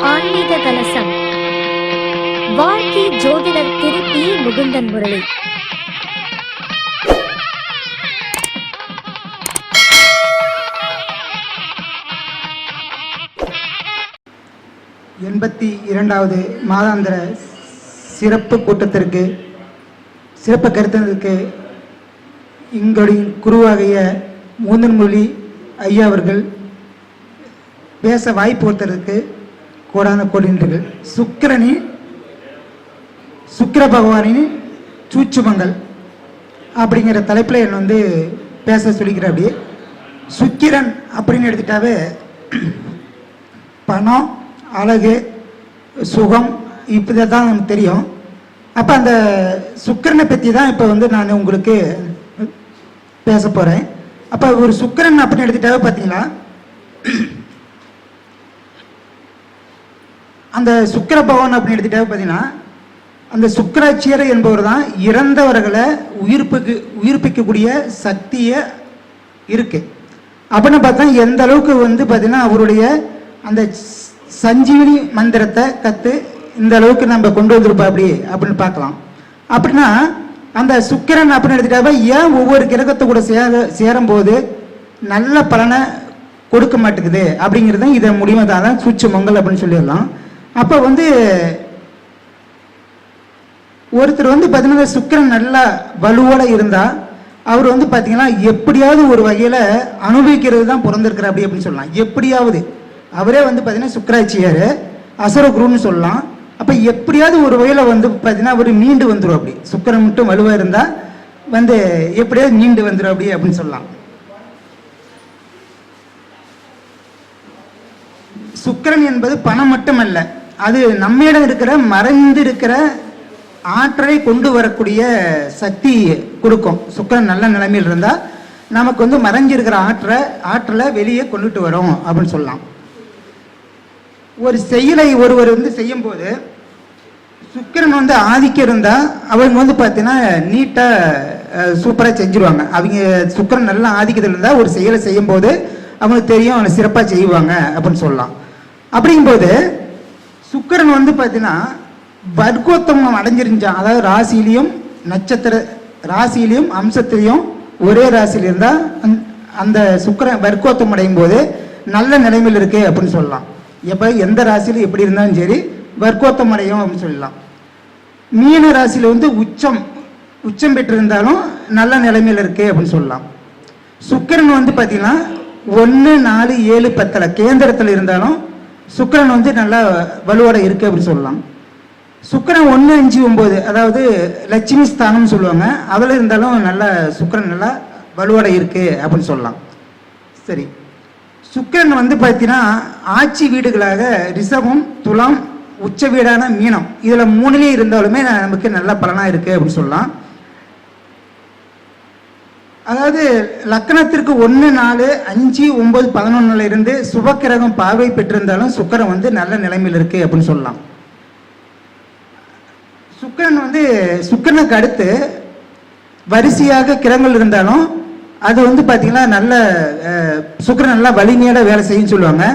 ஆன்மீக கலசம். வாழ்க்கை ஜோதிடர் திரு பி. முகுந்தன் முரளி. எண்பத்தி இரண்டாவது மாதாந்திர சிறப்பு கூட்டத்திற்கு சிறப்பு கருத்திற்கு எங்களுடைய குருவாகிய முகுந்தன் முரளி ஐயா அவர்கள் பேச வாய்ப்பு கொடுத்ததற்கு கோடான கோடினர்கள். சுக்கிர பகவானின் சூட்சுமங்கள் அப்படிங்கிற தலைப்பில் என்னை பேச சொல்லிக்கிறேன். அப்படி சுக்கிரன் அப்படின்னு எடுத்துட்டாவே பணம், அழகு, சுகம் இப்போ தான் நமக்கு தெரியும். அப்போ அந்த சுக்கிரனை பற்றி தான் இப்போ நான் உங்களுக்கு பேச போகிறேன். அப்போ ஒரு சுக்கிரன் அப்படின்னு எடுத்துட்டாவே பார்த்தீங்களா, அந்த சுக்கிர பகவான் அப்படின்னு எடுத்துட்டாவே பார்த்தீங்கன்னா அந்த சுக்கிராச்சியர் என்பவர் தான் இறந்தவர்களை உயிர்ப்பிக்கக்கூடிய சக்தியை இருக்கு. அப்படின்னு பார்த்தா எந்த அளவுக்கு பார்த்தீங்கன்னா அவருடைய அந்த சஞ்சீவனி மந்திரத்தை கற்று இந்த அளவுக்கு நம்ம கொண்டு வந்திருப்போம் அப்படின்னு பார்க்கலாம். அப்படின்னா அந்த சுக்கிரன் அப்படின்னு எடுத்துட்டாவே ஏன் ஒவ்வொரு கிரகத்தை கூட சேரும்போது நல்ல பலனை கொடுக்க மாட்டேங்குது அப்படிங்கிறது இதை முடிவு தான் சூட்சுமங்கள் அப்படின்னு சொல்லிடலாம். அப்போ ஒருத்தர் பார்த்தீங்கன்னா சுக்கிரன் நல்லா வலுவோட இருந்தால் அவர் பார்த்தீங்கன்னா எப்படியாவது ஒரு வகையில் அனுபவிக்கிறது தான் பிறந்திருக்கிற அப்படின்னு சொல்லலாம். எப்படியாவது அவரே பார்த்தீங்கன்னா சுக்கிராச்சியார் அசுரகுருன்னு சொல்லலாம். அப்போ எப்படியாவது ஒரு வகையில் பார்த்தீங்கன்னா அவர் மீண்டு வந்துடும். அப்படி சுக்கிரன் மட்டும் வலுவாக இருந்தால் எப்படியாவது மீண்டு வந்துடும் அப்படின்னு சொல்லலாம். சுக்கிரன் என்பது பணம் மட்டுமல்ல, அது நம்மிடம் இருக்கிற மறைந்து இருக்கிற ஆற்றலை கொண்டு வரக்கூடிய சக்தி கொடுக்கும். சுக்கிரன் நல்ல நிலைமையில் இருந்தால் நமக்கு மறைஞ்சிருக்கிற ஆற்றலை வெளியே கொண்டுட்டு வரும் அப்படின்னு சொல்லலாம். ஒரு செயலை ஒருவர் செய்யும் போது சுக்கிரன் ஆதிக்கம் இருந்தால் அவங்க பார்த்தீங்கன்னா நீட்டாக சூப்பராக செஞ்சுருவாங்க. அவங்க சுக்கிரன் நல்ல ஆதிக்கத்தில் இருந்தால் ஒரு செயலை செய்யும் போது அவங்களுக்கு தெரியும், அவங்க சிறப்பாக செய்வாங்க அப்படின்னு சொல்லலாம். அப்படிங்கும்போது சுக்கிரன் பார்த்தீங்கன்னா வர்க்கோத்தமம் அடைஞ்சிருந்தான். அதாவது ராசியிலையும் நட்சத்திர ராசியிலையும் அம்சத்திலையும் ஒரே ராசியில் இருந்தால் அந்த சுக்கிரன் வர்க்கோத்தம் அடையும் போது நல்ல நிலைமையில் இருக்கு அப்படின்னு சொல்லலாம். எப்போ எந்த ராசியில் எப்படி இருந்தாலும் சரி வர்க்கோத்தம் அடையும் அப்படின்னு சொல்லலாம். மீன ராசியில் உச்சம் பெற்றிருந்தாலும் நல்ல நிலைமையில் இருக்கு அப்படின்னு சொல்லலாம். சுக்கிரன் பார்த்தீங்கன்னா 1, 4, 7, 10 கேந்திரத்தில் இருந்தாலும் சுக்கிரன் நல்லா வலுவோட இருக்கு அப்படின்னு சொல்லலாம். சுக்கிரன் 1, 5, 9 அதாவது லட்சுமி ஸ்தானம்னு சொல்லுவாங்க, அதில் இருந்தாலும் நல்ல சுக்கிரன் நல்லா வலுவோட இருக்கு அப்படின்னு சொல்லலாம். சரி, சுக்கிரன் பார்த்தீங்கன்னா ஆட்சி வீடுகளாக ரிஷபம், துலாம், உச்ச வீடான மீனம், இதில் 3லேயும் இருந்தாலுமே நமக்கு நல்ல பலனாக இருக்கு அப்படின்னு சொல்லலாம். அதாவது லக்னத்திற்கு 1, 4, 5, 9, 11 இருந்து சுபக்கிரகம் பார்வை பெற்றிருந்தாலும் சுக்கிரன் நல்ல நிலைமையில் இருக்கு அப்படின்னு சொல்லலாம். சுக்கிரனுக்கு அடுத்து வரிசையாக கிரகங்கள் இருந்தாலும் அது பார்த்தீங்கன்னா நல்ல சுக்கிரன் நல்லா வலிமையோட வேலை செய்யும் சொல்லுவாங்க.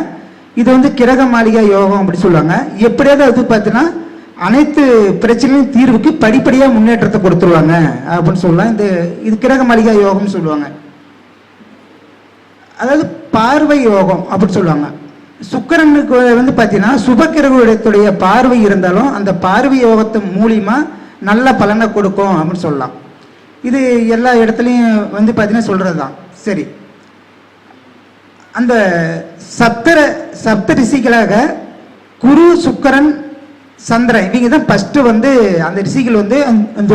இது கிரக மாளிகை யோகம் அப்படி சொல்லுவாங்க. எப்படியாவது அது பார்த்தீங்கன்னா அனைத்து பிரச்சனையும் தீர்வுக்கு படிப்படியாக முன்னேற்றத்தை கொடுத்துருவாங்க அப்படின்னு சொல்லலாம். இது கிரக மாளிகை யோகம்னு சொல்லுவாங்க. அதாவது பார்வை யோகம் அப்படின்னு சொல்லுவாங்க. சுக்கிரனுக்கு பார்த்தீங்கன்னா சுபக்கிரகத்துடைய பார்வை இருந்தாலும் அந்த பார்வை யோகத்து மூலியமா நல்ல பலனை கொடுக்கும் அப்படின்னு சொல்லலாம். இது எல்லா இடத்துலையும் பார்த்தீங்கன்னா சொல்றது தான். சரி, அந்த சப்த ரிஷிகளாக குரு, சுக்கிரன், சந்திரன் இவங்க தான் ஃபர்ஸ்ட் அந்த ரிஷிகள் அந்த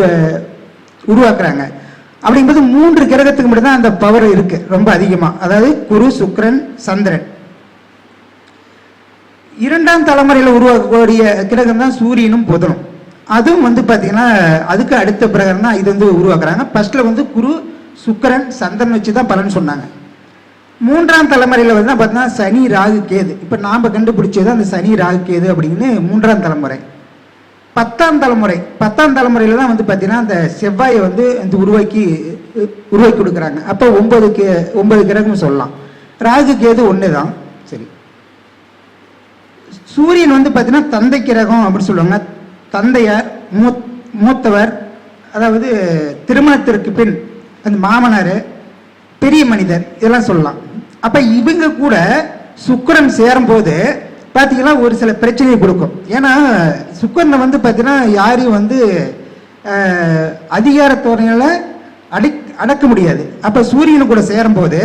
உருவாக்குறாங்க. அப்படிங்கும்போது 3 கிரகத்துக்கு மட்டும் தான் அந்த பவர் இருக்கு ரொம்ப அதிகமா. அதாவது குரு, சுக்கிரன், சந்திரன். 2ஆம் தலைமுறையில் உருவாக்கக்கூடிய கிரகம் தான் சூரியனும் புதனும். அதுவும் பார்த்தீங்கன்னா அதுக்கு அடுத்த பிரகாரம் தான் இது உருவாக்குறாங்க. ஃபர்ஸ்ட்ல குரு, சுக்கிரன், சந்திரன் வச்சு தான் பலன் சொன்னாங்க. 3ஆம் தலைமுறையில் பார்த்தீங்கன்னா சனி, ராகு, கேது. இப்போ நாம் கண்டுபிடிச்சது அந்த சனி, ராகு, கேது அப்படின்னு 3ஆம் தலைமுறை. 10ஆம் தலைமுறையில் தான் பார்த்தீங்கன்னா அந்த செவ்வாயை உருவாக்கி கொடுக்குறாங்க. அப்போ 9 கிரகம் சொல்லலாம். ராகு கேது ஒன்று தான். சரி, சூரியன் வந்து பார்த்தீங்கன்னா தந்தை கிரகம் அப்படின்னு சொல்லுவாங்க. தந்தையார், மூத்தவர், அதாவது திருமணத்திற்கு பின் அந்த மாமனார், பெரிய மனிதர், இதெல்லாம் சொல்லலாம். அப்போ இவங்க கூட சுக்கிரன் சேரும்போது பார்த்தீங்கன்னா ஒரு சில பிரச்சனையை கொடுக்கும். ஏன்னா சுக்கிரனை வந்து பார்த்தீங்கன்னா யாரையும் வந்து அதிகாரத்தோரையில் அடக்க முடியாது. அப்போ சூரியனு கூட சேரும்போது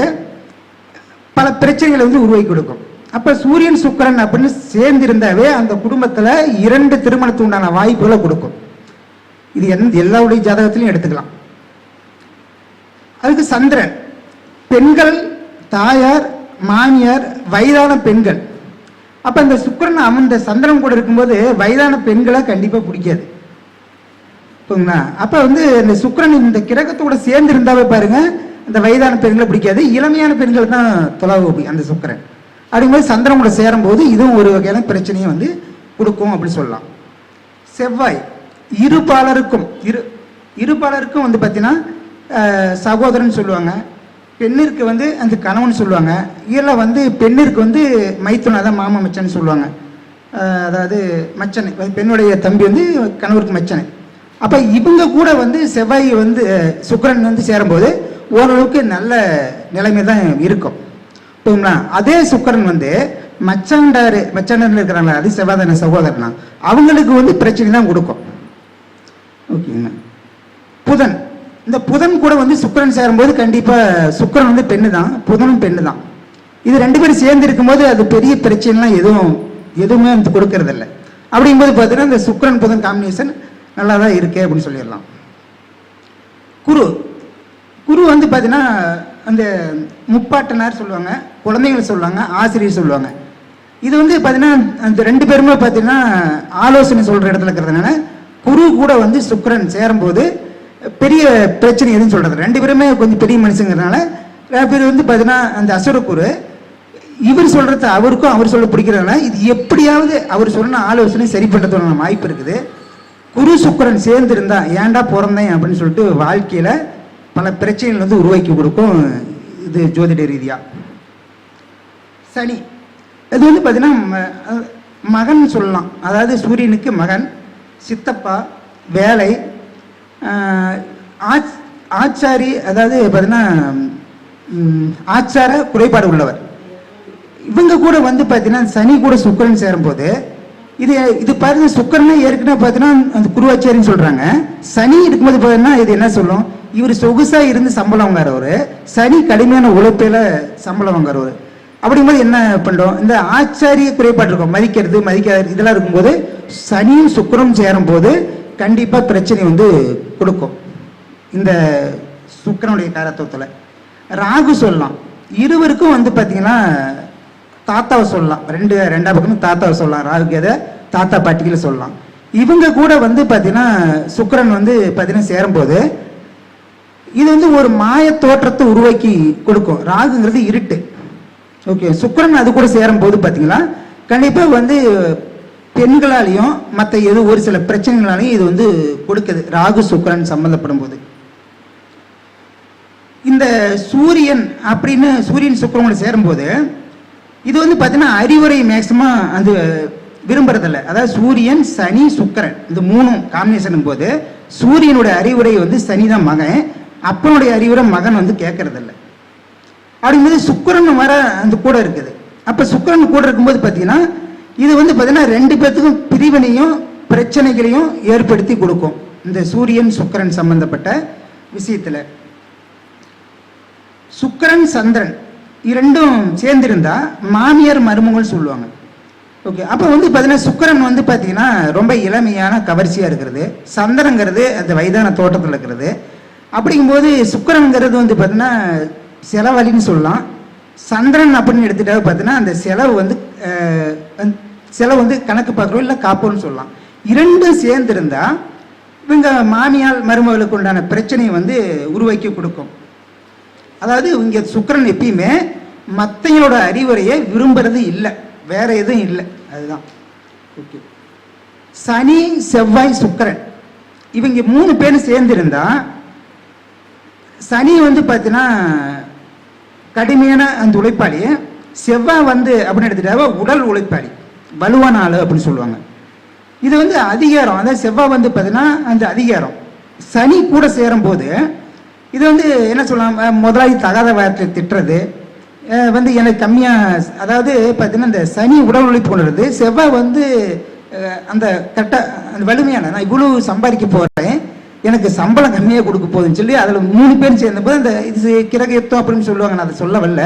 பல பிரச்சனைகளை வந்து உருவாக்கி கொடுக்கும். அப்போ சூரியன் சுக்கிரன் அப்படின்னு சேர்ந்திருந்தாவே அந்த குடும்பத்தில் 2 திருமணத்துக்கு உண்டான வாய்ப்புகளை கொடுக்கும். இது எல்லாருடைய ஜாதகத்திலையும் எடுத்துக்கலாம். அதுக்கு சந்திரன், பெண்கள், தாயார், மாமியார், வயதான பெண்கள். அப்போ இந்த சுக்கிரன் அமர்ந்த சந்திரன் கூட இருக்கும்போது வயதான பெண்களை கண்டிப்பாக பிடிக்காது. புரியுங்களா? அப்போ வந்து இந்த சுக்கிரன் இந்த கிரகத்தோட சேர்ந்து இருந்தாவே பாருங்க, அந்த வயதான பெண்களை பிடிக்காது, இளமையான பெண்கள் தான் தொலைவு அந்த சுக்கிரன். அப்படிங்கும்போது சந்திரன் கூட சேரும்போது இதுவும் ஒரு வகையான பிரச்சனையை வந்து கொடுக்கும் அப்படி சொல்லலாம். செவ்வாய், இருபாலருக்கும் வந்து பார்த்தீங்கன்னா சகோதரன் சொல்லுவாங்க, பெண்ணிற்கு வந்து அந்த கணவன் சொல்லுவாங்க, இதில் வந்து பெண்ணிற்கு வந்து மைத்துன, அதான் மாமா மச்சன் சொல்லுவாங்க. அதாவது மச்சனை, பெண்ணுடைய தம்பி வந்து கணவருக்கு மச்சனை. அப்போ இவங்க கூட வந்து செவ்வாய் வந்து சுக்கிரன் வந்து சேரும்போது ஓரளவுக்கு நல்ல நிலைமை தான் இருக்கும். புரியுங்களா? அதே சுக்கிரன் வந்து மச்சாண்டார் இருக்கிறாங்களா, அது செவ்வாய் சகோதரனா, அவங்களுக்கு வந்து பிரச்சனை தான் கொடுக்கும். ஓகேங்களா? புதன், இந்த புதன் கூட வந்து சுக்கிரன் சேரும்போது கண்டிப்பாக சுக்கிரன் வந்து பெண்ணு தான், புதனும் பெண்ணு தான். இது 2 பேரும் சேர்ந்து இருக்கும்போது அது பெரிய பிரச்சனைலாம் எதுவுமே வந்து கொடுக்கறதில்ல. அப்படிங்கும்போது பார்த்தீங்கன்னா இந்த சுக்கிரன் புதன் காம்பினேஷன் நல்லா தான் இருக்கு அப்படின்னு சொல்லிடலாம். குரு வந்து பார்த்தீங்கன்னா அந்த முப்பாட்டனார் சொல்லுவாங்க, குழந்தைகள் சொல்லுவாங்க, ஆசிரியர் சொல்லுவாங்க. இது வந்து பார்த்தீங்கன்னா அந்த 2 பேருமே பார்த்தீங்கன்னா ஆலோசனை சொல்கிற இடத்துல இருக்கிறதுனால குரு கூட வந்து சுக்கிரன் சேரும்போது பெரிய பிரச்சனை எதுன்னு சொல்கிறது. 2 பேருமே கொஞ்சம் பெரிய மனுஷங்கிறதுனால பேர் வந்து பார்த்தீங்கன்னா அந்த அசுரக்குரு இவர் சொல்கிறது அவருக்கும் அவர் சொல்ல பிடிக்கிறதுனால இது எப்படியாவது அவர் சொன்ன ஆலோசனை சரி பண்ணுறதுக்கான வாய்ப்பு இருக்குது. குரு சுக்கிரன் சேர்ந்து இருந்தா ஏன்டா பிறந்தேன் அப்படின்னு சொல்லிட்டு வாழ்க்கையில் பல பிரச்சனைகள் வந்து உருவாக்கி கொடுக்கும். இது ஜோதிட ரீதியாக. சனி, இது வந்து பார்த்தீங்கன்னா மகன் சொல்லலாம், அதாவது சூரியனுக்கு மகன், சித்தப்பா, வேலை, ஆச்சாரி, அதாவது பார்த்தீங்கன்னா ஆச்சார குறைபாடு உள்ளவர். இவங்க கூட வந்து பார்த்தீங்கன்னா சனி கூட சுக்கிரன் சேரும்போது இது பாருங்க, சுக்கிரனே ஏற்கனவே பார்த்தீங்கன்னா அந்த குருவாச்சாரின்னு சொல்றாங்க. சனி இருக்கும்போது பார்த்தீங்கன்னா இது என்ன சொல்லும், இவர் சொகுசா இருந்து சம்பளம் வாங்குறவர், சனி கடுமையான உழைப்பில சம்பளம் வாங்குறவர். அப்படிங்கும்போது என்ன பண்ணுறோம், இந்த ஆச்சாரிய குறைபாடு இருக்கும், மதிக்காது இதெல்லாம் இருக்கும்போது சனியும் சுக்கிரனும் சேரும் போது கண்டிப்பா பிரச்சனை வந்து கொடுக்கும். இந்த சுக்கிரனுடைய காரத்துவத்தில் ராகு சொல்லலாம். இருவருக்கும் வந்து பார்த்தீங்கன்னா தாத்தாவை சொல்லலாம், ரெண்டா பக்கமும் தாத்தாவை சொல்லலாம். ராகு கேத தாத்தா பாட்டிகளை சொல்லலாம். இவங்க கூட வந்து பார்த்தீங்கன்னா சுக்கிரன் வந்து பார்த்தீங்கன்னா சேரும்போது இது வந்து ஒரு மாய தோற்றத்தை உருவாக்கி கொடுக்கும். ராகுங்கிறது இருட்டு. ஓகே, சுக்கிரன் அது கூட சேரும் போது பார்த்தீங்கன்னா கண்டிப்பாக வந்து பெண்களாலையும் மற்ற ஒரு சில பிரச்சனைகளாலையும் இது வந்து கொடுக்குது. ராகு சுக்கிரன் சம்பந்தப்படும் போது இந்த சூரியன் சுக்கிரனோட சேரும்போது இது வந்து பார்த்தீங்கன்னா அறிவுரை மேக்சிமம் அது விரும்புறதில்ல. அதாவது சூரியன், சனி, சுக்கிரன் இந்த 3 காம்பினேஷன் போது சூரியனுடைய அறிவுரை வந்து சனி தான் மகன், அப்பனுடைய அறிவுரை மகன் வந்து கேட்கறதில்ல. அப்படிங்கும்போது சுக்கிரன் வர அந்த கூட இருக்குது. அப்போ சுக்கிரன் கூட இருக்கும்போது பார்த்தீங்கன்னா இது வந்து பார்த்தீங்கன்னா 2 பேர்த்துக்கும் பிரிவினையும் பிரச்சனைகளையும் ஏற்படுத்தி கொடுக்கும். இந்த சூரியன் சுக்கிரன் சம்பந்தப்பட்ட விஷயத்தில் சுக்கிரன் சந்திரன் இரண்டும் சேர்ந்திருந்தா மாமியார் மருமகள் சொல்லுவாங்க. ஓகே, அப்போ வந்து பார்த்தீங்கன்னா சுக்கிரன் வந்து பார்த்தீங்கன்னா ரொம்ப இளமையான கவர்ச்சியாக இருக்கிறது, சந்திரங்கிறது அந்த வயதான தோட்டத்தில் இருக்கிறது. அப்படிங்கும்போது சுக்கிரன்கிறது வந்து பார்த்தீங்கன்னா செலவழின்னு சொல்லலாம். சந்திரன் அப்படின்னு எடுத்துகிட்டா பார்த்தீங்கன்னா அந்த செலவு வந்து கணக்கு பார்க்குறோம், இல்லை காப்போன்னு சொல்லலாம். 2 சேர்ந்திருந்தா இவங்க மாமியார் மருமகளுக்கு உண்டான பிரச்சனையை வந்து உருவாக்கி கொடுக்கும். அதாவது இங்கே சுக்கிரன் எப்பயுமே மற்றவங்களோட அறிவுரையை விரும்புறது இல்லை, வேற எதுவும் இல்லை, அதுதான். ஓகே, சனி, செவ்வாய், சுக்கிரன் இவங்க 3 பேரும் சேர்ந்திருந்தா சனி வந்து பார்த்தீங்கன்னா கடுமையான அந்த உழைப்பாளி. செவ்வாய் வந்து அப்படின்னு எடுத்துட்டா உடல் உழைப்பாளி, வலுவான ஆளு அப்படின்னு சொல்லுவாங்க. இது வந்து அதிகாரம், அதாவது செவ்வாய் வந்து பார்த்தீங்கன்னா அந்த அதிகாரம். சனி கூட சேரும் போது இது வந்து என்ன சொல்லலாம், முதலாளி தகாத வார்த்தை திட்டுறது வந்து எனக்கு கம்மியாக, அதாவது பார்த்தீங்கன்னா இந்த சனி உடல் உழைப்பு கொண்டுறது, செவ்வாய் வந்து அந்த அந்த வலிமையான நான் இவ்வளோ சம்பாதிக்க போகிறேன், எனக்கு சம்பளம் கம்மியாக கொடுக்க போகுதுன்னு சொல்லி அதில் 3 பேர் சேர்ந்தபோது அந்த இது கிரகத்தம் அப்படின்னு சொல்லுவாங்க. நான் அதை சொல்ல வரல.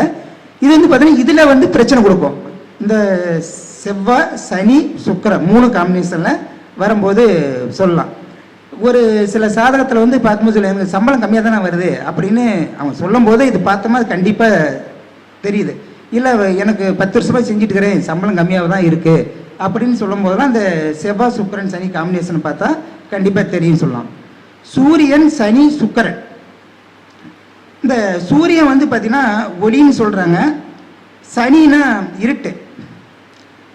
இது வந்து பார்த்தீங்கன்னா இதில் வந்து பிரச்சனை கொடுக்கும். இந்த செவ்வாய் சனி சுக்கிரன் 3 காம்பினேஷனில் வரும்போது சொல்லலாம். ஒரு சில சாதகத்தில் வந்து பார்க்கும்போது சொல்ல எனக்கு சம்பளம் கம்மியாக தானே வருது அப்படின்னு அவங்க சொல்லும் போது இது பார்த்தோமா அது கண்டிப்பாக தெரியுது. இல்லை எனக்கு 10 வருஷமாக செஞ்சுட்டு இருக்கிறேன், சம்பளம் கம்மியாக தான் இருக்குது அப்படின்னு சொல்லும் போதெல்லாம் அந்த செவ்வாய் சுக்கிரன் சனி காம்பினேஷன் பார்த்தா கண்டிப்பாக தெரியும் சொல்லலாம். சூரியன் சனி சுக்கிரன், இந்த சூரியன் வந்து பார்த்தீங்கன்னா ஒளின்னு சொல்கிறாங்க, சனினா இருட்டு.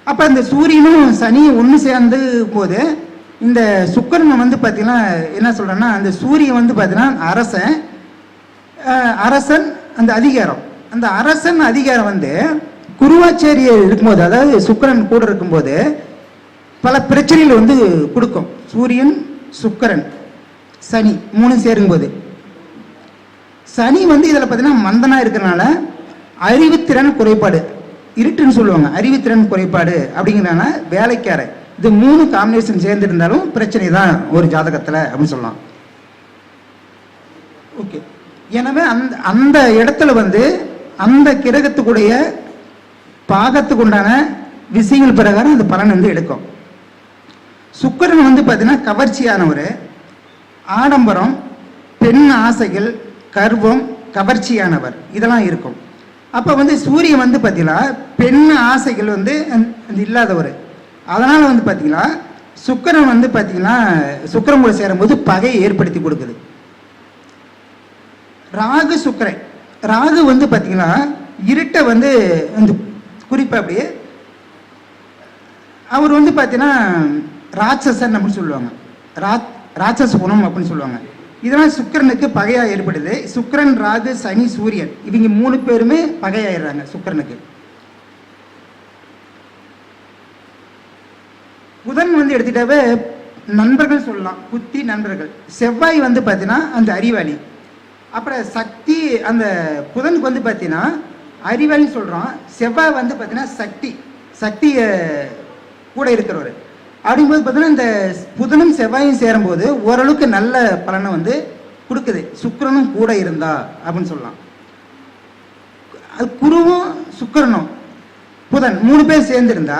அப்போ இந்த சூரியனும் சனியும் ஒன்று சேர்ந்து போது இந்த சுக்கிரன் வந்து பார்த்தீங்கன்னா என்ன சொல்கிறேன்னா, அந்த சூரியன் வந்து பார்த்தீங்கன்னா அரசன் அந்த அதிகாரம், அந்த அரசன் அதிகாரம் வந்து குருவாச்சேரிய இருக்கும்போது, அதாவது சுக்கிரன் கூட இருக்கும்போது பல பிரச்சனைகள் வந்து கொடுக்கும். சூரியன் சுக்கிரன் சனி 3 சேரும்போது சனி வந்து இதில் பார்த்தீங்கன்னா மந்தனா இருக்கிறனால அறிவுத்திறன் குறைபாடு, இருட்டுன்னு சொல்லுவாங்க, அறிவுத்திறன் குறைபாடு அப்படிங்கிறனால வேலைக்கார, இது 3 காம்பினேஷன் சேர்ந்து இருந்தாலும் பிரச்சனை தான் ஒரு ஜாதகத்தில் அப்படின்னு சொல்லலாம். ஓகே, எனவே அந்த இடத்துல வந்து அந்த கிரகத்துக்குடைய பாகத்துக்கு உண்டான விஷயங்கள் பிரகாரம் அந்த பலன் வந்து எடுக்கும். சுக்கிரன் வந்து பார்த்தீங்கன்னா கவர்ச்சியானவர், ஆடம்பரம், பெண் ஆசைகள், கர்வம், கவர்ச்சியானவர் இதெல்லாம் இருக்கும். அப்போ வந்து சூரியன் வந்து பார்த்தீங்கன்னா பெண் ஆசைகள் வந்து இல்லாதவர். அதனால் வந்து பார்த்தீங்கன்னா சுக்கிரன் வந்து பார்த்தீங்கன்னா சுக்கிரன் கூட சேரும்போது பகையை ஏற்படுத்தி கொடுக்குது. ராகு சுக்கிரன், ராகு வந்து பார்த்தீங்கன்னா இருட்டை வந்து அந்த குறிப்பாக அப்படியே அவர் வந்து பார்த்தீங்கன்னா ராட்சசன் அப்படின்னு சொல்லுவாங்க, ராட்சச குணம் அப்படின்னு சொல்லுவாங்க. இதெல்லாம் சுக்கிரனுக்கு பகையாக ஏற்படுது. சுக்கிரன் ராகு சனி சூரியன் இவங்க 3 பேருமே பகையாயிடுறாங்க சுக்கிரனுக்கு. புதன் வந்து எடுத்துட்டாவே நண்பர்கள் சொல்லலாம், புத்தி நண்பர்கள். செவ்வாய் வந்து பார்த்தீங்கன்னா அந்த அறிவாளி. அப்புறம் சக்தி, அந்த புதனுக்கு வந்து பார்த்தீங்கன்னா அறிவாளின்னு சொல்கிறோம். செவ்வாய் வந்து பார்த்தீங்கன்னா சக்தியை கூட இருக்கிறவர். அப்படிங்கும்போது பார்த்தீங்கன்னா இந்த புதனும் செவ்வாயும் சேரும்போது ஓரளவுக்கு நல்ல பலனை வந்து கொடுக்குது. சுக்கிரனும் கூட இருந்தா அப்படின்னு சொல்லலாம். அது குருவும் சுக்கிரனும் புதன் 3 பேர் சேர்ந்துருந்தா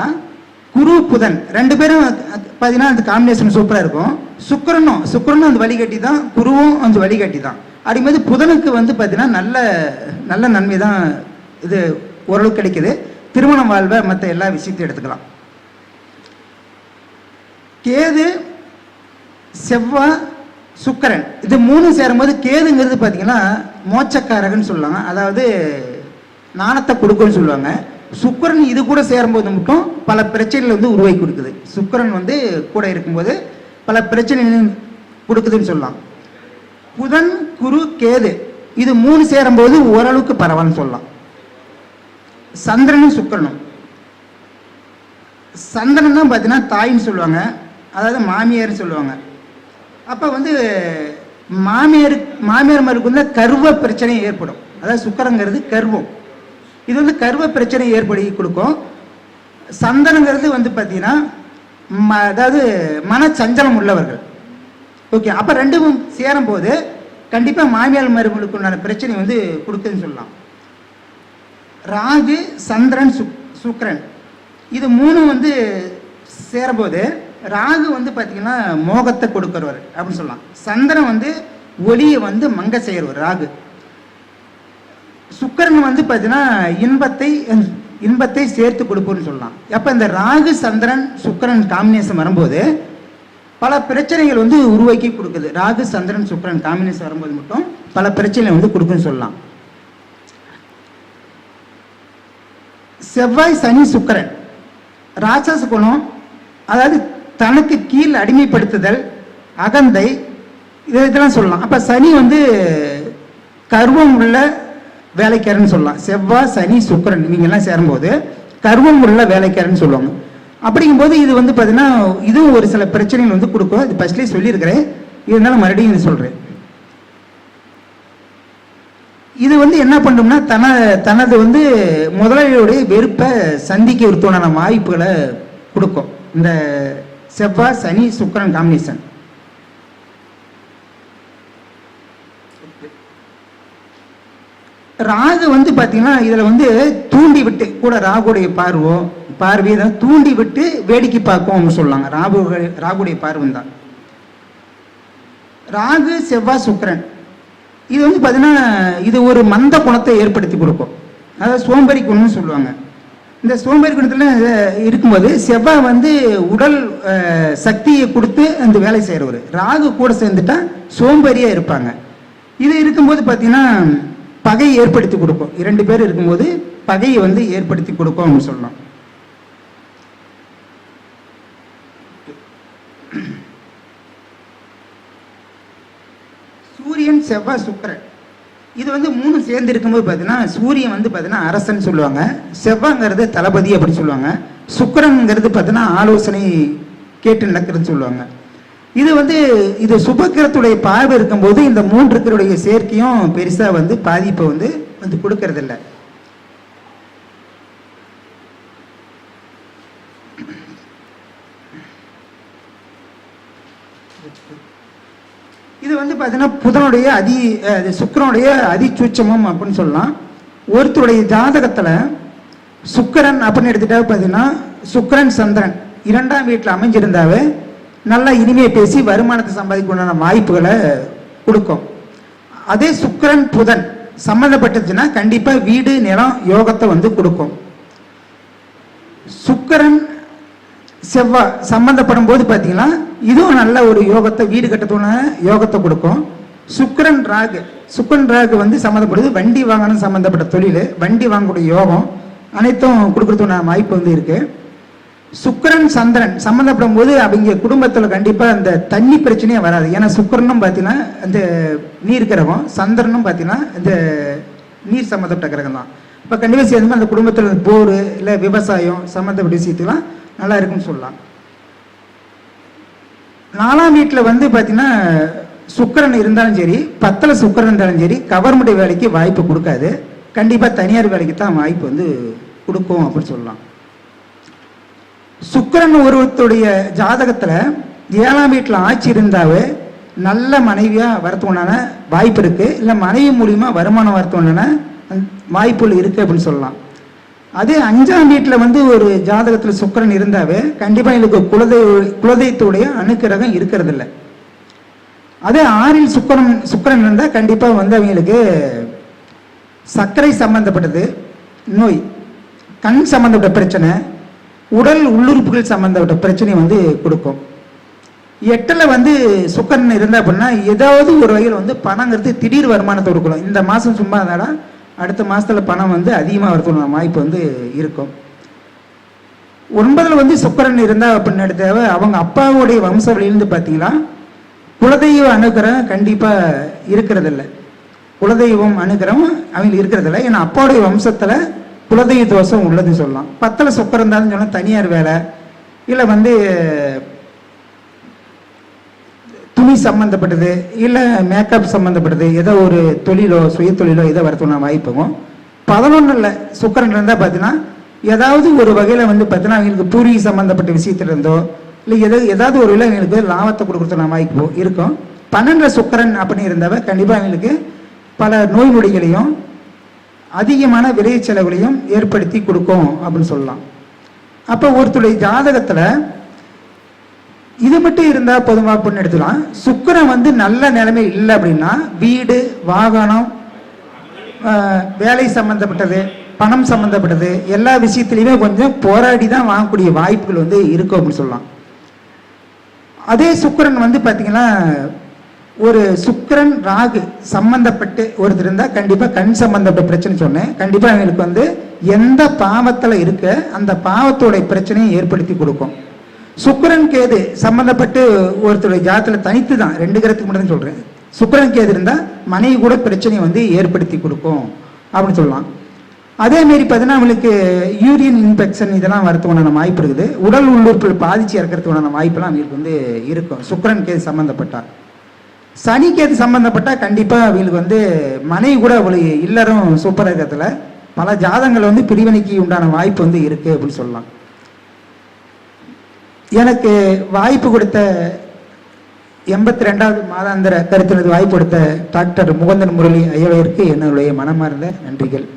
குரு புதன் 2 பேரும் பார்த்தீங்கன்னா அந்த காம்பினேஷன் சூப்பராக இருக்கும். சுக்கிரனும் அந்த வழிகாட்டி தான், குருவும் அந்த வழிகாட்டி தான். அப்படிங்கும்போது புதனுக்கு வந்து பார்த்தீங்கன்னா நல்ல நன்மை தான் இது ஓரளவுக்கு கிடைக்குது. திருமணம் வாழ்வை மற்ற எல்லா விஷயத்தையும் எடுத்துக்கலாம். கேது செவ்வாய் சுக்கிரன் இது 3 சேரும்போது கேதுங்கிறது பார்த்தீங்கன்னா மோட்சக்காரகன்னு சொல்லுவாங்க, அதாவது நாணத்தை கொடுக்குன்னு சொல்லுவாங்க. சுக்கிரன் இது கூட சேரும்போது மட்டும் பல பிரச்சனைகள் வந்து உருவாக்கி கொடுக்குது. சுக்கிரன் வந்து கூட இருக்கும்போது பல பிரச்சனைகள் கொடுக்குதுன்னு சொல்லலாம். புதன் குரு கேது இது 3 சேரும்போது ஓரளவுக்கு பரவாயில்னு சொல்லலாம். சந்திரனும் சுக்கிரனும், சந்திரன் தான் பார்த்தீங்கன்னா தாயின்னு சொல்லுவாங்க, அதாவது மாமியார்னு சொல்லுவாங்க. அப்போ வந்து மாமியாருக்கு வந்து கர்வ பிரச்சனை ஏற்படும். அதாவது சுக்கிரங்கிறது கர்வம், இது வந்து கர்வ பிரச்சனை ஏற்படுத்தி கொடுக்கும். சந்திரங்கிறது வந்து பார்த்தீங்கன்னா அதாவது மனச்சஞ்சலம் உள்ளவர்கள். ஓகே, அப்போ 2ம் சேரும்போது கண்டிப்பாக மாமியார் மருமகளுக்கு உண்டான பிரச்சனை வந்து கொடுக்குதுன்னு சொல்லலாம். ராகு சந்திரன் சுக்கிரன் இது 3 வந்து சேரும்போது ராகு வந்து பார்த்தீங்கன்னா மோகத்தை கொடுக்கிறவர் அப்படின்னு சொல்லலாம். சந்திரன் வந்து ஒளியை வந்து மங்க செய்கிறவர் ராகு. சுக்கிரன் வந்து பார்த்தீங்கன்னா இன்பத்தை சேர்த்து கொடுப்போம்னு சொல்லலாம். அப்போ இந்த ராகு சந்திரன் சுக்கிரன் காம்பினேஷன் வரும்போது பல பிரச்சனைகள் வந்து உருவாக்கி கொடுக்குது. ராகு சந்திரன் சுக்கிரன் காம்பினேஷன் வரும்போது மட்டும் பல பிரச்சனைகள் வந்து கொடுக்குன்னு சொல்லலாம். செவ்வாய் சனி சுக்கிரன் ராட்சச குணம், அதாவது தனக்கு கீழ் அடிமைப்படுத்துதல், அகந்தை, இதெல்லாம் சொல்லலாம். அப்போ சனி வந்து கர்வம் உள்ள வேலைக்காரன்னு சொல்லலாம். செவ்வாய் சனி சுக்கிரன் இவங்கெல்லாம் சேரும்போது கர்வம் உள்ள வேலைக்காரன்னு சொல்லுவாங்க. அப்படிங்கும்போது இது வந்து பார்த்தீங்கன்னா இதுவும் ஒரு சில பிரச்சனைகள் வந்து கொடுக்கும். இது ஃபர்ஸ்ட்லேயே சொல்லியிருக்கிறேன், இருந்தாலும் மறுபடியும் இது சொல்கிறேன். இது வந்து என்ன பண்ணும்னா தனது வந்து முதலாளியுடைய வெறுப்பை சந்திக்க விருத்தமான வாய்ப்புகளை கொடுக்கும் இந்த செவ்வாய் சனி சுக்கிரன் காம்பினேஷன். ராகு வந்து பார்த்தீங்கன்னா இதில் வந்து தூண்டி விட்டு கூட ராகுடைய பார்வையை தான் தூண்டி விட்டு வேடிக்கை பார்க்கும் சொல்லலாங்க. ராகுடைய பார்வை தான் ராகு செவ்வாய் சுக்கிரன். இது வந்து பார்த்தீங்கன்னா இது ஒரு மந்த குணத்தை ஏற்படுத்தி கொடுக்கும். அதாவது சோம்பேறி குணம்னு சொல்லுவாங்க. இந்த சோம்பேறி குணத்தில் இருக்கும்போது செவ்வாய் வந்து உடல் சக்தியை கொடுத்து அந்த வேலை செய்கிறவர். ராகு கூட சேர்ந்துட்டா சோம்பேறியாக இருப்பாங்க. இது இருக்கும்போது பார்த்தீங்கன்னா பகையை ஏற்படுத்தி கொடுக்கும். 2 பேர் இருக்கும்போது பகையை வந்து ஏற்படுத்தி கொடுக்கும் அப்படின்னு சொல்லலாம். சூரியன் செவ்வாய் சுக்கிரன் இது வந்து 3 சேர்ந்து இருக்கும்போது பார்த்தீங்கன்னா சூரியன் வந்து பார்த்தீங்கன்னா அரசன் சொல்லுவாங்க, செவ்வாய்ங்கிறது தளபதி அப்படின்னு சொல்லுவாங்க, சுக்கிரன்ங்கிறது பார்த்தீங்கன்னா ஆலோசனை கேட்டு நடக்கிறதுன்னு சொல்லுவாங்க. இது வந்து இது சுபக்கிரத்துடைய பார்வை இருக்கும்போது இந்த 3 இருக்கிறுடைய சேர்க்கையும் பெருசா வந்து பாதிப்பை வந்து கொடுக்கறது இல்லை. இது வந்து பார்த்தீங்கன்னா புதனுடைய சுக்கிரனுடைய அதிசூட்சமம் அப்படின்னு சொல்லலாம். ஒருத்தருடைய ஜாதகத்துல சுக்கிரன் அப்படின்னு எடுத்துட்டா பார்த்தீங்கன்னா சுக்கிரன் சந்திரன் 2ஆம் வீட்டில் அமைஞ்சிருந்தாவே நல்லா இனிமையை பேசி வருமானத்தை சம்பாதிக்க வாய்ப்புகளை கொடுக்கும். அதே சுக்கிரன் புதன் சம்மந்தப்பட்டதுன்னா கண்டிப்பா வீடு நிலம் யோகத்தை வந்து கொடுக்கும். சுக்கிரன் செவ்வாய் சம்பந்தப்படும் போது பார்த்தீங்கன்னா இதுவும் நல்ல ஒரு யோகத்தை வீடு கட்டத்தோன யோகத்தை கொடுக்கும். சுக்கிரன் ராகு வந்து சம்மந்தப்படுது வண்டி வாங்கணும் சம்மந்தப்பட்ட தொழில், வண்டி வாங்கக்கூடிய யோகம் அனைத்தும் கொடுக்கறதுன வாய்ப்பு வந்து இருக்கு. சுக்கிரன் சந்திரன் சம்மந்தப்படும் போது அவங்க குடும்பத்தில் கண்டிப்பாக அந்த தண்ணி பிரச்சனையே வராது. ஏன்னா சுக்கிரனும் பார்த்தீங்கன்னா அந்த நீர் கிரகம், சந்திரனும் பார்த்தீங்கன்னா இந்த நீர் சம்மந்தப்பட்ட கிரகம் தான். இப்போ கண்டிப்பாக சேர்ந்து அந்த குடும்பத்தில் போர் இல்லை விவசாயம் சம்மந்தப்பட்ட விஷயத்துலாம் நல்லா இருக்குன்னு சொல்லலாம். 4ஆம் வீட்டில் வந்து பார்த்தீங்கன்னா சுக்கிரன் இருந்தாலும் சரி 10ல் சுக்கிரன் இருந்தாலும் சரி கவர்மெண்ட் வேலைக்கு வாய்ப்பு கொடுக்காது. கண்டிப்பாக தனியார் வேலைக்கு தான் வாய்ப்பு வந்து கொடுக்கும் அப்படின்னு சொல்லலாம். சுக்கிரன் ஒருவருடைய ஜாதகத்துல 7ஆம் வீட்டில் ஆட்சி இருந்தாவே நல்ல மனைவியா வரத்துனான வாய்ப்பு இருக்கு, இல்லை மனைவி மூலியமா வருமானம் வரத்துனான வாய்ப்புகள் இருக்கு அப்படின்னு சொல்லலாம். அதே 5ஆம் வீட்டில் வந்து ஒரு ஜாதகத்தில் சுக்கிரன் இருந்தாவே கண்டிப்பா எங்களுக்கு குலதெய்வத்துடைய அணுக்கிரகம் இருக்கிறது இல்லை. அதே 6ல் சுக்கிரன் இருந்தா கண்டிப்பா வந்து அவங்களுக்கு சர்க்கரை சம்பந்தப்பட்டது நோய், கண் சம்பந்தப்பட்ட பிரச்சனை, உடல் உள்ளுறுப்புகள் சம்பந்தப்பட்ட பிரச்சனை வந்து கொடுக்கும். 8ல் வந்து சுக்கிரன் இருந்தா அப்படின்னா ஏதாவது ஒரு வகையில் வந்து பணங்கிறது திடீர் வருமானத்தை கொடுக்கணும். இந்த மாதம் சும்மா இருந்தாலும் அடுத்த மாதத்துல பணம் வந்து அதிகமாக வரதுக்கான வாய்ப்பு வந்து இருக்கும். 9ல் வந்து சுக்கிரன் இருந்தா அப்படின்னு எடுத்தாவே அவங்க அப்பாவுடைய வம்சாவளியிலிருந்து பார்த்தீங்கன்னா குலதெய்வ அனுகிரகம் கண்டிப்பாக இருக்கிறது இல்லை. குலதெய்வம் அனுகிரகம் அவங்களுக்கு இருக்கிறது இல்லை. ஏன்னா அப்பாவுடைய வம்சத்தில் குலதெய்வ தோஷம் உள்ளதுன்னு சொல்லலாம். 10ல் சுக்கிரன் இருந்தாலும் சொல்லலாம் தனியார் வேலை இல்லை வந்து துணி சம்பந்தப்பட்டது இல்லை மேக்கப் சம்பந்தப்பட்டது ஏதோ ஒரு தொழிலோ சுய தொழிலோ ஏதோ வரத்துனா வாய்ப்பும். 11ல் சுக்கிரன் இருந்தால் பார்த்தீங்கன்னா ஏதாவது ஒரு வகையில் வந்து பார்த்தீங்கன்னா அவங்களுக்கு பூர்வீக சம்பந்தப்பட்ட விஷயத்துல இருந்தோ இல்லை ஏதாவது ஒரு வகையில் அவங்களுக்கு லாபத்தை கொடுக்குறதுனா வாய்ப்பு இருக்கும். 12ல் சுக்கிரன் அப்படின்னு இருந்தாவே கண்டிப்பாக அவங்களுக்கு பல நோய் நொடிகளையும் அதிகமான விலை செலவுகளையும் ஏற்படுத்தி கொடுக்கும் அப்படின்னு சொல்லலாம். அப்போ ஒருத்தருடைய ஜாதகத்துல இது மட்டும் இருந்தா பொதுவா அப்படின்னு எடுத்துக்கலாம். சுக்கிரன் வந்து நல்ல நிலைமை இல்லை அப்படின்னா வீடு வாகனம் வேலை சம்பந்தப்பட்டது பணம் சம்பந்தப்பட்டது எல்லா விஷயத்திலையுமே கொஞ்சம் போராடி தான் வாங்கக்கூடிய வாய்ப்புகள் வந்து இருக்கும் அப்படின்னு சொல்லலாம். அதே சுக்கிரன் வந்து பார்த்தீங்கன்னா ஒரு சுக்கிரன் ராகு சம்பந்தப்பட்டு ஒருத்தர் இருந்தால் கண்டிப்பாக கண் சம்பந்தப்பட்ட பிரச்சனை சொன்னேன். கண்டிப்பாக அவங்களுக்கு வந்து எந்த பாவத்தில் இருக்க அந்த பாவத்தோடைய பிரச்சனையை ஏற்படுத்தி கொடுக்கும். சுக்கிரன் கேது சம்பந்தப்பட்டு ஒருத்தருடைய ஜாதகத்தில் தனித்து தான் 2 கிரகத்துக்கு மட்டும் தான் சொல்கிறேன். சுக்கிரன் கேது இருந்தால் மனைவி கூட பிரச்சனையை வந்து ஏற்படுத்தி கொடுக்கும் அப்படின்னு சொல்லலாம். அதேமாரி பார்த்தீங்கன்னா அவங்களுக்கு யூரியன் இன்ஃபெக்ஷன் இதெல்லாம் வரதுக்கான வாய்ப்பு இருக்குது. உடல் உள்ளுறுப்புகள் பாதிச்சு இறக்கிறதுக்கான வாய்ப்பெல்லாம் அவங்களுக்கு வந்து இருக்கும். சுக்கிரன் கேது சம்மந்தப்பட்டால். சனி கேது சம்மந்தப்பட்டால் கண்டிப்பாக அவங்களுக்கு வந்து மனைவி கூட அவளுக்கு இல்லறம் சூப்பராக இருக்கிறதுல பல ஜாதகங்கள் வந்து பிரிவினைக்கு உண்டான வாய்ப்பு வந்து இருக்குது அப்படின்னு சொல்லலாம். எனக்கு வாய்ப்பு கொடுத்த 82வது மாதாந்திர கருத்தினது வாய்ப்பு கொடுத்த டாக்டர் முகுந்தன் முரளி ஐயாவிற்கு என்னுடைய மனமார்ந்த நன்றிகள்.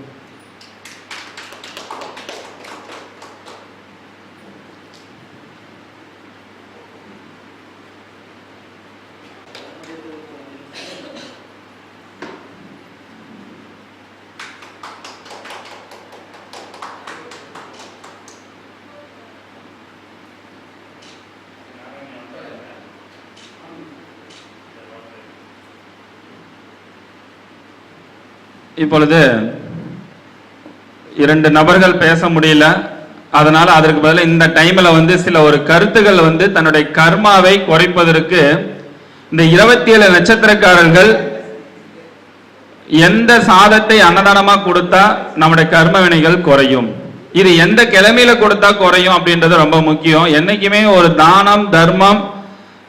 இப்பொழுது 2 நபர்கள் பேச முடியல, அதனால அதற்கு பதிலா இந்த டைம்ல வந்து சில ஒரு கருத்துக்கள் வந்து தன்னுடைய கர்மாவை குறைப்பதற்கு இந்த 27 நட்சத்திரக்காரர்கள் எந்த சாதத்தை அன்னதானமா கொடுத்தா நம்முடைய கர்ம வினைகள் குறையும், இது எந்த கிழமையில கொடுத்தா குறையும் அப்படின்றது ரொம்ப முக்கியம். என்னைக்குமே ஒரு தானம் தர்மம்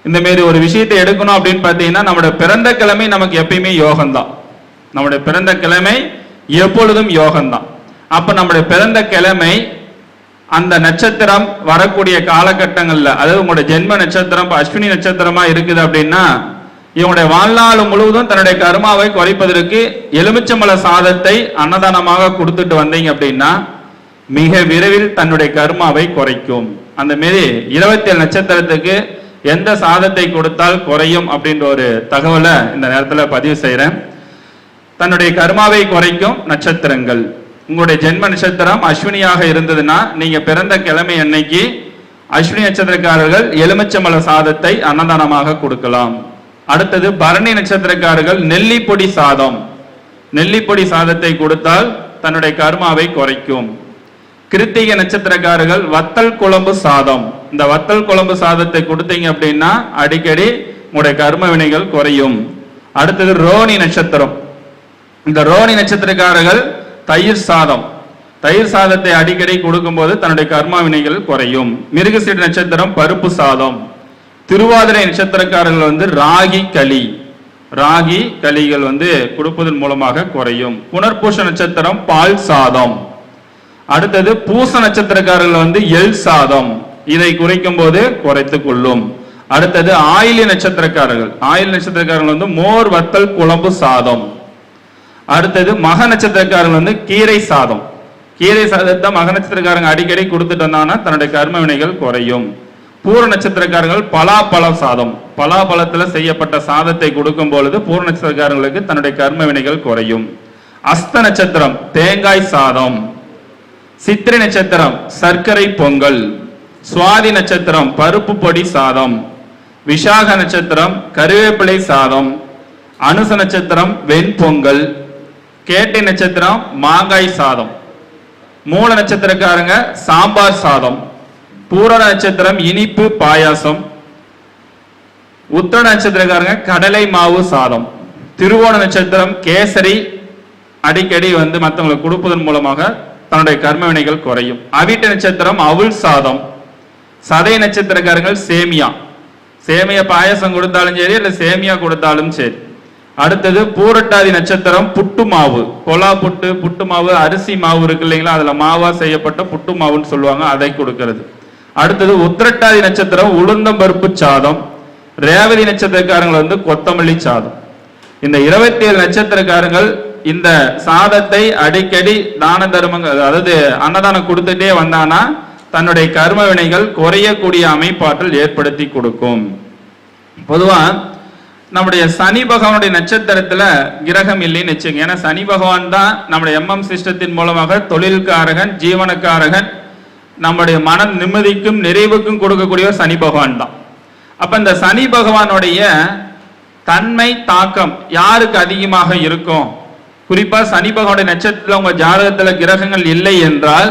இந்த மாதிரி ஒரு விஷயத்தை எடுக்கணும் அப்படின்னு பார்த்தீங்கன்னா நம்முடைய பிறந்த கிழமை நமக்கு எப்பயுமே யோகம்தான். நம்முடைய பிறந்த கிழமை எப்பொழுதும் யோகம்தான். அப்ப நம்முடைய பிறந்த கிழமை அந்த நட்சத்திரம் வரக்கூடிய காலகட்டங்கள்ல, அதாவது உங்களுடைய ஜென்ம நட்சத்திரம் அஸ்வினி நட்சத்திரமா இருக்குது அப்படின்னா இவங்களுடைய வாழ்நாள் முழுவதும் தன்னுடைய கர்மாவை குறைப்பதற்கு எலுமிச்சம்பழ சாதத்தை அன்னதானமாக கொடுத்துட்டு வந்தீங்க அப்படின்னா மிக விரைவில் தன்னுடைய கர்மாவை குறைக்கும். அந்த மாரி 27 நட்சத்திரத்துக்கு எந்த சாதத்தை கொடுத்தால் குறையும் அப்படின்ற ஒரு தகவலை இந்த நேரத்தில் பதிவு செய்யறேன். தன்னுடைய கர்மாவை குறைக்கும் நட்சத்திரங்கள், உங்களுடைய ஜென்ம நட்சத்திரம் அஸ்வினியாக இருந்ததுன்னா நீங்க பிறந்த கிழமை அன்னைக்கு அஸ்வினி நட்சத்திரக்காரர்கள் எலுமிச்சம்பழ சாதத்தை அன்னதானமாக கொடுக்கலாம். அடுத்தது பரணி நட்சத்திரக்காரர்கள் நெல்லிப்பொடி சாதம், நெல்லிப்பொடி சாதத்தை கொடுத்தால் தன்னுடைய கர்மாவை குறைக்கும். கிருத்திகை நட்சத்திரக்காரர்கள் வத்தல் குழம்பு சாதம், இந்த வத்தல் குழம்பு சாதத்தை கொடுத்தீங்க அப்படின்னா அடிக்கடி உங்களுடைய கர்ம வினைகள் குறையும். அடுத்தது ரோனி நட்சத்திரம், இந்த ரோனி நட்சத்திரக்காரர்கள் தயிர் சாதம், தயிர் சாதத்தை அடிக்கடி கொடுக்கும்போது தன்னுடைய கர்மா வினைகள் குறையும். மிருகசீட நட்சத்திரம் பருப்பு சாதம். திருவாதிரை நட்சத்திரக்காரர்கள் வந்து ராகி களி, ராகி களிகள் வந்து கொடுப்பதன் மூலமாக குறையும். புனர்பூச நட்சத்திரம் பால் சாதம். அடுத்தது பூச நட்சத்திரக்காரர்கள் வந்து எள் சாதம், இதை குறைக்கும் போது குறைத்து கொள்ளும். அடுத்தது ஆயிலி நட்சத்திரக்காரர்கள், ஆயில் நட்சத்திரக்காரர்கள் வந்து மோர் வத்தல் குழம்பு சாதம். அடுத்தது மக நட்சத்திரக்காரர்கள் வந்து கீரை சாதம், கீரை சாதத்தை மக நட்சத்திரக்காரங்க அடிக்கடி கொடுத்துட்டு வந்தாங்கன்னா தன்னுடைய கர்ம வினைகள் குறையும். பூர நட்சத்திரக்காரர்கள் பலாப்பழ சாதம், பலாப்பழத்துல செய்யப்பட்ட சாதத்தை கொடுக்கும் பொழுது பூர நட்சத்திரக்காரர்களுக்கு தன்னுடைய கர்ம வினைகள் குறையும். அஸ்த நட்சத்திரம் தேங்காய் சாதம். சித்திரை நட்சத்திரம் சர்க்கரை பொங்கல். சுவாதி நட்சத்திரம் பருப்பு பொடி சாதம். விஷாக நட்சத்திரம் கருவேப்பிலை சாதம். அனுச நட்சத்திரம் வெண்பொங்கல். கேட்டை நட்சத்திரம் மாங்காய் சாதம். மூல நட்சத்திரக்காரங்க சாம்பார் சாதம். பூர நட்சத்திரம் இனிப்பு பாயாசம். உத்திர நட்சத்திரக்காரங்க கடலை மாவு சாதம். திருவோண நட்சத்திரம் கேசரி அடிக்கடி வந்து மற்றவங்களுக்கு கொடுப்பதன் மூலமாக தன்னுடைய கர்ம வினைகள் குறையும். அவிட்ட நட்சத்திரம் அவுள் சாதம். சதய நட்சத்திரக்காரங்கள் சேமியா, சேமியா பாயசம் கொடுத்தாலும் சரி இல்ல சேமியா கொடுத்தாலும் சரி. அடுத்தது பூரட்டாதி நட்சத்திரம் புட்டு மாவு, கொலா புட்டு, புட்டு மாவு, அரிசி மாவு இருக்கு இல்லைங்களா, அதுல மாவா செய்யப்பட்ட புட்டு மாவுன்னு சொல்லுவாங்க, அதை கொடுக்கிறது. அடுத்தது உத்திரட்டாதி நட்சத்திரம் உளுந்தம் பருப்பு சாதம். ரேவதி நட்சத்திரக்காரங்கள் வந்து கொத்தமல்லி சாதம். இந்த 27 நட்சத்திரக்காரங்கள் இந்த சாதத்தை அடிக்கடி தான தர்மங்கள் அதாவது அன்னதானம் கொடுத்துட்டே வந்தானா தன்னுடைய கர்ம வினைகள் குறையக்கூடிய அமைப்பாற்றல் ஏற்படுத்தி கொடுக்கும். பொதுவா நம்முடைய சனி பகவானுடைய நட்சத்திரத்துல கிரகம் இல்லைன்னு வச்சுங்க. ஏன்னா சனி பகவான் தான் நம்முடைய MM சிஸ்டத்தின் மூலமாக தொழில்காரகன், ஜீவனக்காரகன், நம்முடைய மன நிம்மதிக்கும் நிறைவுக்கும் கொடுக்கக்கூடிய சனி பகவான் தான். அப்ப இந்த சனி பகவானுடைய தன்மை தாக்கம் யாருக்கு அதிகமாக இருக்கும்? குறிப்பா சனி பகவானுடைய நட்சத்திரத்துல உங்க ஜாதகத்துல கிரகங்கள் இல்லை என்றால்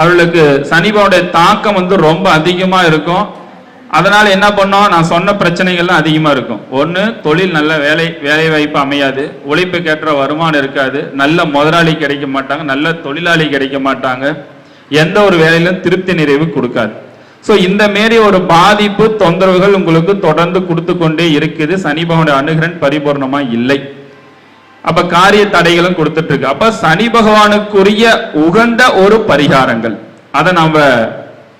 அவர்களுக்கு சனி பகவானுடைய தாக்கம் வந்து ரொம்ப அதிகமா இருக்கும். அதனால என்ன பண்ணோம், நான் சொன்ன பிரச்சனைகள்லாம் அதிகமா இருக்கும். ஒண்ணு, தொழில் நல்ல வேலை வாய்ப்பு அமையாது, உழைப்புக்கேற்ற வருமானம் இருக்காது, நல்ல முதலாளி கிடைக்க மாட்டாங்க, நல்ல தொழிலாளி கிடைக்க மாட்டாங்க, எந்த ஒரு வேலையிலும் திருப்தி நிறைவு கொடுக்காது. ஸோ இந்த மாரி ஒரு பாதிப்பு தொந்தரவுகள் உங்களுக்கு தொடர்ந்து கொடுத்து கொண்டே இருக்குது. சனி பகவானுடைய அனுகிரகம் பரிபூர்ணமா இல்லை. அப்ப காரிய தடைகளும் கொடுத்துட்டு இருக்கு. அப்ப சனி பகவானுக்குரிய உகந்த ஒரு பரிகாரங்கள் அதை நாம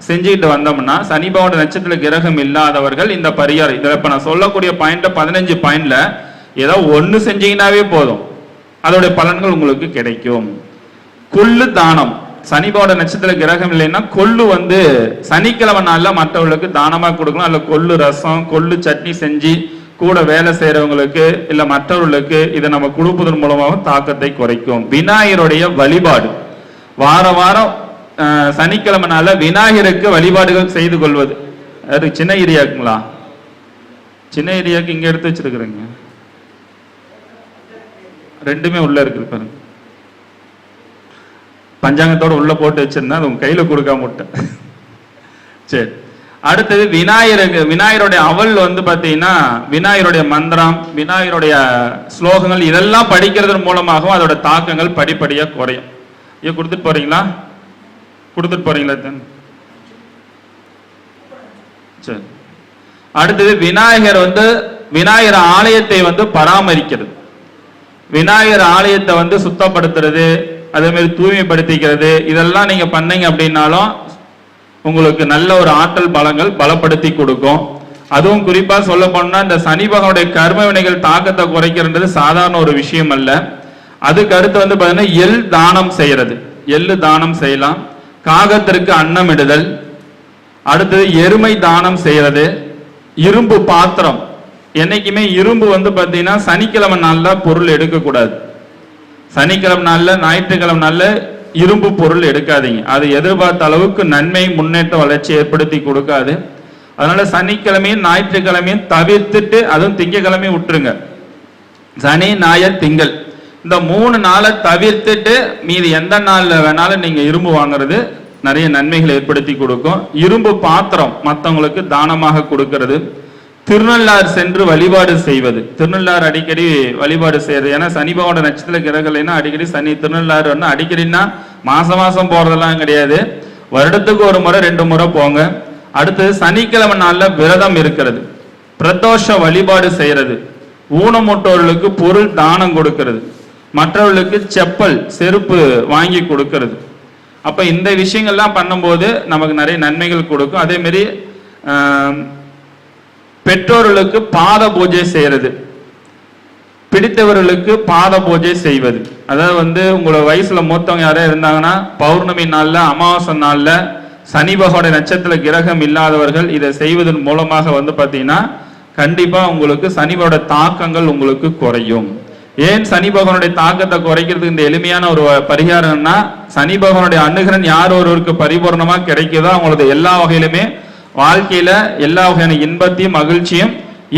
செஞ்சுக்கிட்டு வந்தோம்னா, சனி பகவான் நட்சத்திர கிரகம் இல்லாதவர்கள் இந்த பரிகாரம், இதில் இப்ப நான் சொல்லக்கூடிய பாயிண்ட்ல 15 பாயிண்ட்ல ஏதோ ஒண்ணு செஞ்சீங்கன்னாவே போதும், அதோடைய பலன்கள் உங்களுக்கு கிடைக்கும். கொள்ளு தானம், சனி பகவான் நட்சத்திர கிரகம் இல்லைன்னா கொள்ளு சனிக்கிழமை நாள்ல மற்றவர்களுக்கு தானமா கொடுக்கணும். அல்ல கொள்ளு ரசம், கொள்ளு சட்னி செஞ்சு கூட வேலை செய்யறவங்களுக்கு இல்ல மற்றவர்களுக்கு இதை நம்ம கொடுப்பதன் மூலமாக தாக்கத்தை குறைக்கும். விநாயகருடைய வழிபாடு, வார வாரம் சனிக்கிழமை நாள்ல விநாயகருக்கு வழிபாடுகள் செய்து கொள்வது. அது சின்ன ஏரியாக்குங்களா? சின்ன ஏரியாவுக்கு இங்க எடுத்து வச்சிருக்கிறீங்க, ரெண்டுமே உள்ள இருக்கு பாருங்க. பஞ்சாங்கத்தோட உள்ள போட்டு வச்சிருந்தா அது உங்க கையில கொடுக்காம விட்டேன். சரி, அடுத்தது விநாயகருடைய அவல் பாத்தீங்கன்னா விநாயகருடைய மந்திரம், விநாயகருடைய ஸ்லோகங்கள் இதெல்லாம் படிக்கிறதன் மூலமாகவும் அதோட தாக்கங்கள் படிப்படியா குறையும். இதை கொடுத்துட்டு போறீங்களா? கொடுத்துட்டு போறீங்களா? சரி, அடுத்தது விநாயகர் விநாயகர் ஆலயத்தை பராமரிக்கிறது, விநாயகர் ஆலயத்தை சுத்தப்படுத்துறது, அதே மாதிரி தூய்மைப்படுத்திக்கிறது, இதெல்லாம் நீங்க பண்ணீங்க அப்படின்னாலும் உங்களுக்கு நல்ல ஒரு ஆற்றல் பலங்கள் பலப்படுத்தி கொடுக்கும். அதுவும் குறிப்பா சொல்ல போனா இந்த சனி பகவானுடைய கர்ம வினைகள் தாக்கத்தை குறைக்கிறது சாதாரண ஒரு விஷயம் அல்ல. அதுக்கு அடுத்து பாத்தீங்கன்னா எள் தானம் செய்யறது, எள்ளு தானம் செய்யலாம். காகத்திற்கு அன்னம் இடுதல், அடுத்தது எருமை தானம் செய்யறது. இரும்பு பாத்திரம், என்னைக்குமே இரும்பு பாத்தீங்கன்னா சனிக்கிழமை நாள்ல பொருள் எடுக்கக்கூடாது. சனிக்கிழமை நாள்ல ஞாயிற்றுக்கிழமை நாள்ல இரும்பு பொருள் எடுக்காதீங்க, அது எதிர்பார்த்த அளவுக்கு நன்மை முன்னேற்ற வளர்ச்சி ஏற்படுத்தி கொடுக்காது. அதனால சனிக்கிழமையும் ஞாயிற்றுக்கிழமையும் தவிர்த்துட்டு, அதுவும் திங்கக்கிழமையும் விட்டுருங்க. சனி ஞாயிறு திங்கள் இந்த 3 நாளை தவிர்த்துட்டு மீதி எந்த நாள்ல வேணாலும் நீங்க இரும்பு வாங்குறது நிறைய நன்மைகளை ஏற்படுத்தி கொடுக்கும். இரும்பு பாத்திரம் மற்றவங்களுக்கு தானமாக கொடுக்கிறது. திருநள்ளாறு சென்று வழிபாடு செய்வது, திருநள்ளாறு அடிக்கடி வழிபாடு செய்யறது. ஏன்னா சனி பகவான் நட்சத்திர கிரகலைன்னா அடிக்கடி சனி திருநள்ளாறு அடிக்கடினா மாசம் போறதெல்லாம் கிடையாது, வருடத்துக்கு ஒரு முறை 2 முறை போங்க. அடுத்தது சனிக்கிழமை நாள்ல விரதம் இருக்கிறது, பிரதோஷ வழிபாடு செய்யறது, ஊனமுட்டோர்களுக்கு பொருள் தானம் கொடுக்கிறது, மற்றவர்களுக்கு செப்பல் செருப்பு வாங்கி கொடுக்கிறது. அப்ப இந்த விஷயங்கள்லாம் பண்ணும்போது நமக்கு நிறைய நன்மைகள் கொடுக்கும். அதே மாதிரி பெற்றோர்களுக்கு பாத பூஜை செய்யறது, பிடித்தவர்களுக்கு பாத பூஜை செய்வது. அதாவது உங்களோட வயசுல மூத்தவங்க யாரே இருந்தாங்கன்னா பௌர்ணமி நாள்ல அமாவாசை நாள்ல சனி பகவானுடைய நட்சத்திர கிரகம் இல்லாதவர்கள் இதை செய்வதன் மூலமாக பாத்தீங்கன்னா கண்டிப்பா உங்களுக்கு சனியோட தாக்கங்கள் உங்களுக்கு குறையும். ஏன் சனி பகவானுடைய தாக்கத்தை குறைக்கிறதுக்கு இந்த எளிமையான ஒரு பரிகாரம்னா, சனி பகவானுடைய அனுகிரகம் யார் ஒருவருக்கு பரிபூர்ணமா கிடைக்குதோ அவங்களது எல்லா வகையிலுமே வாழ்க்கையில எல்லா வகையான இன்பத்தையும் மகிழ்ச்சியும்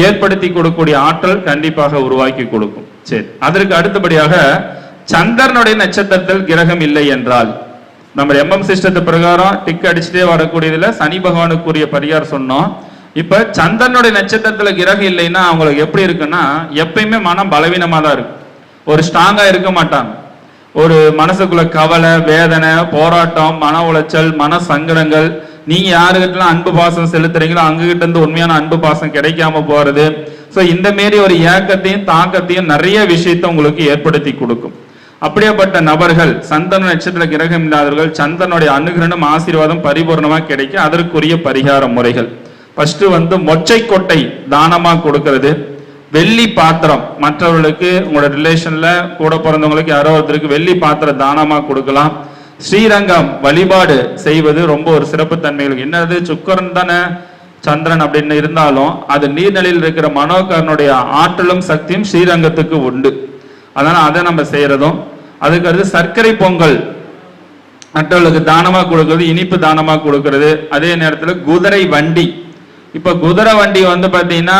ஏற்படுத்தி கொடுக்கக்கூடிய ஆற்றல் கண்டிப்பாக உருவாக்கி கொடுக்கும். சரி, அதற்கு அடுத்தபடியாக சந்திரனுடைய நட்சத்திரத்தில் கிரகம் இல்லை என்றால், நம்ம MM சிஸ்டத்து பிரகாரம் டிக் அடிச்சுட்டே வரக்கூடியதுல சனி பகவானுக்குரிய பரிகாரம் சொன்னோம். இப்ப சந்திரனுடைய நட்சத்திரத்துல கிரகம் இல்லைன்னா அவங்களுக்கு எப்படி இருக்குன்னா எப்பயுமே மனம் பலவீனமா தான் இருக்கு, ஒரு ஸ்ட்ராங்கா இருக்க மாட்டாங்க. ஒரு மனசுக்குள்ள கவலை, வேதனை, போராட்டம், மன உளைச்சல், மன சங்கடங்கள், நீங்க யாருக்கிட்ட அன்பு பாசம் செலுத்துறீங்களோ அங்ககிட்ட இருந்து உண்மையான அன்பு பாசம் கிடைக்காம போறது. சோ இந்த மாரி ஒரு ஏக்கத்தையும் தாக்கத்தையும் நிறைய விஷயத்தை உங்களுக்கு ஏற்படுத்தி கொடுக்கும். அப்படியேப்பட்ட நபர்கள் சந்திரன் நட்சத்திர கிரகம் இல்லாதவர்கள் சந்திரனுடைய அனுகிரகம் ஆசீர்வாதம் பரிபூர்ணமா கிடைக்கும். அதற்குரிய பரிகார முறைகள், ஃபர்ஸ்ட் மொச்சை கொட்டை தானமா கொடுக்கிறது, வெள்ளி பாத்திரம் மற்றவர்களுக்கு உங்களோட ரிலேஷன்ல கூட பிறந்தவங்களுக்கு யாரோ ஒருத்தருக்கு வெள்ளி பாத்திரம் தானமா கொடுக்கலாம். ஸ்ரீரங்கம் வழிபாடு செய்வது ரொம்ப ஒரு சிறப்பு தன்மைகள். என்னது சுக்கரன் தானே சந்திரன் அப்படின்னு இருந்தாலும் அது நீர்நிலையில் இருக்கிற மனோகரனுடைய ஆற்றலும் சக்தியும் ஸ்ரீரங்கத்துக்கு உண்டு. அதனால அதை நம்ம செய்யறதும். அதுக்கு அடுத்து சர்க்கரை பொங்கல் மற்றவர்களுக்கு தானமா கொடுக்கிறது, இனிப்பு தானமா கொடுக்கிறது. அதே நேரத்தில் குதிரை வண்டி, இப்ப குதிரை வண்டி பாத்தீங்கன்னா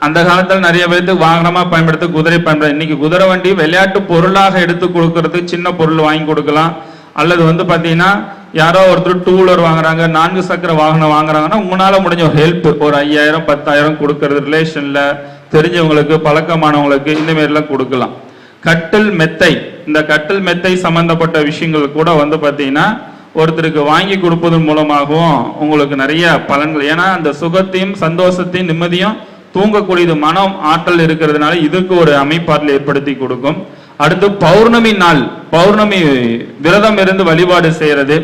அந்த காலத்துல நிறைய பேருக்கு வாகனமா பயன்படுத்த குதிரை பயன்படுத்த. இன்னைக்கு குதிரை வண்டி விளையாட்டு பொருளாக எடுத்து கொடுக்கறது, சின்ன பொருள் வாங்கி கொடுக்கலாம். அல்லது பாத்தீங்கன்னா யாரோ ஒருத்தர் 2 வீலர் வாங்குறாங்க, 4 சக்கர வாகனம் வாங்குறாங்கன்னா உங்களால முடிஞ்ச ஒரு ஹெல்ப் ஒரு 5000 10,000 கொடுக்கறது, ரிலேஷன்ல தெரிஞ்சவங்களுக்கு பழக்கமானவங்களுக்கு இந்த மாதிரி எல்லாம் கொடுக்கலாம். கட்டில் மெத்தை, இந்த கட்டில் மெத்தை சம்பந்தப்பட்ட விஷயங்கள் கூட வந்து பார்த்தீங்கன்னா ஒருத்தருக்கு வாங்கி கொடுப்பதன் மூலமாகவும் உங்களுக்கு நிறைய பலன்கள். ஏன்னா அந்த சுகத்தையும் சந்தோஷத்தையும் நிம்மதியும் தூங்கக்கூடியது மனம் ஆற்றல் இருக்கிறதுனால இதுக்கு ஒரு அமைப்பாற்றல் ஏற்படுத்தி கொடுக்கும். அடுத்து பௌர்ணமி நாள், பௌர்ணமி விரதம் இருந்து வழிபாடு செய்யறது,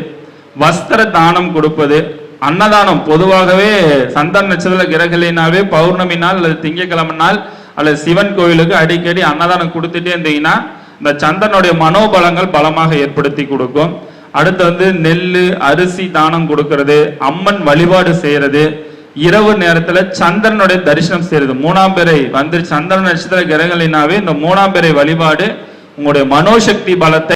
வஸ்திர தானம் கொடுப்பது, அன்னதானம். பொதுவாகவே சந்தான நட்சத்திர கிரகலினாவே பௌர்ணமி நாள் அல்லது திங்கக்கிழமை நாள் அல்லது சிவன் கோயிலுக்கு அடிக்கடி அன்னதானம் கொடுத்துட்டே இருந்தீங்கன்னா இந்த சந்திரனுடைய மனோபலங்கள் பலமாக ஏற்படுத்தி கொடுக்கும். அடுத்து வந்து நெல் அரிசி தானம் கொடுக்கறது, அம்மன் வழிபாடு செய்யறது, இரவு நேரத்துல சந்திரனுடைய தரிசனம் செய்யறது. 3ஆம் பிறை வந்து சந்திரன் நட்சத்திர கிரகங்களினாவே இந்த 3ஆம் பிறை வழிபாடு உங்களுடைய மனோசக்தி பலத்தை